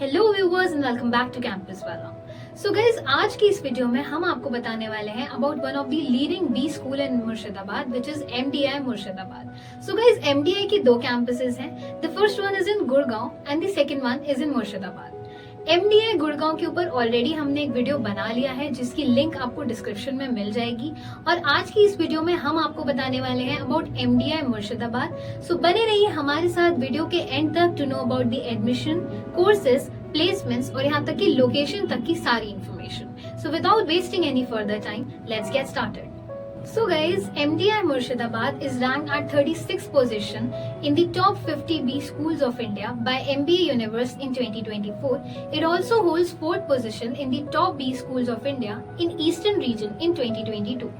Hello viewers and welcome back to campus वाला। So guys, आज की इस वीडियो में हम आपको बताने वाले हैं about one of the leading B school in Murshidabad which is MDI Murshidabad. So guys, MDI की दो कैंपसेस हैं। The first one is in Gurgaon and the second one is in Murshidabad. MDI Gurgaon के ऊपर ऑलरेडी हमने एक वीडियो बना लिया है जिसकी लिंक आपको डिस्क्रिप्शन में मिल जाएगी, और आज की इस वीडियो में हम आपको बताने वाले हैं अबाउट एमडीआई मुर्शिदाबाद। सो बने रहिए हमारे साथ वीडियो के एंड तक to know about the admission, courses, placements और यहाँ तक की लोकेशन तक की सारी information. So without wasting any further time, let's get started. So guys, MDI Murshidabad is ranked at 36th position in the top 50 B schools of India by MBA Universe in 2024. It also holds 4th position in the top B schools of India in Eastern region in 2022.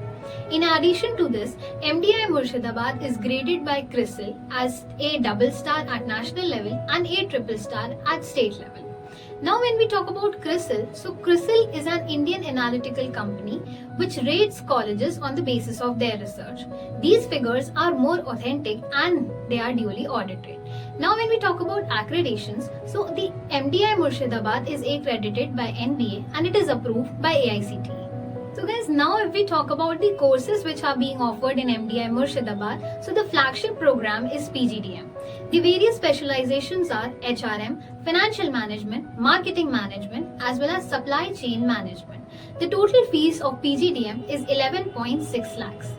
In addition to this, MDI Murshidabad is graded by CRISIL as a double star at national level and a triple star at state level. Now when we talk about CRISIL, so CRISIL is an Indian analytical company which rates colleges on the basis of their research. These figures are more authentic and they are duly audited. Now when we talk about accreditations, so the MDI Murshidabad is accredited by NBA and it is approved by AICTE. So guys, now if we talk about the courses which are being offered in MDI Murshidabad, so the flagship program is PGDM. The various specializations are HRM, Financial Management, Marketing Management, as well as Supply Chain Management. The total fees of PGDM is 11.6 lakhs.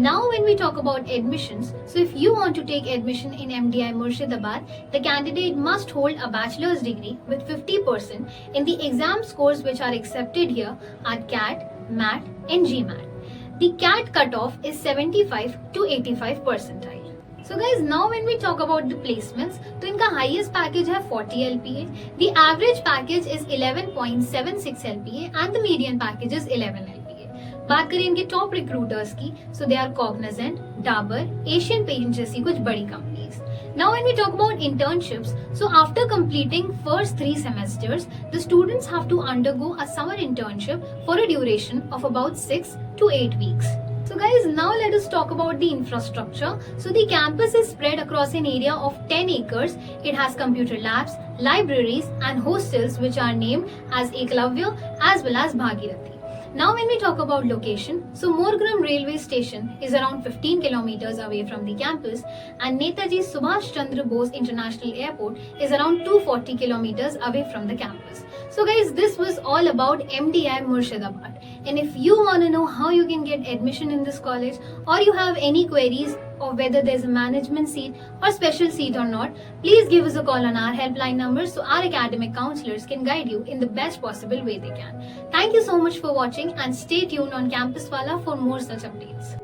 Now when we talk about admissions, so if you want to take admission in MDI Murshidabad, the candidate must hold a bachelor's degree with 50% in the exam scores which are accepted here are CAT, MAT and GMAT. The CAT cutoff is 75 to 85 percentile. So guys, now when we talk about the placements, तो इनका highest package है 40 LPA, the average package is 11.76 LPA and the median package is 11 LPA. बात करें इनके top recruiters की, so they are Cognizant, Dabur, Asian Paints जैसी कुछ बड़ी companies. Now when we talk about internships, so after completing first 3 semesters, the students have to undergo a summer internship for a duration of about 6 to 8 weeks. So guys, now let us talk about the infrastructure. So the campus is spread across an area of 10 acres. It has computer labs, libraries and hostels which are named as Eklavya as well as Bhagirathi. Now when we talk about location, so Morgram railway station is around 15 kilometers away from the campus and Netaji Subhash Chandra Bose International Airport is around 240 kilometers away from the campus. So guys, this was all about MDI Murshidabad. And if you want to know how you can get admission in this college, or you have any queries of whether there's a management seat or special seat or not, please give us a call on our helpline number so our academic counselors can guide you in the best possible way they can. Thank you so much for watching and stay tuned on Campus Wala for more such updates.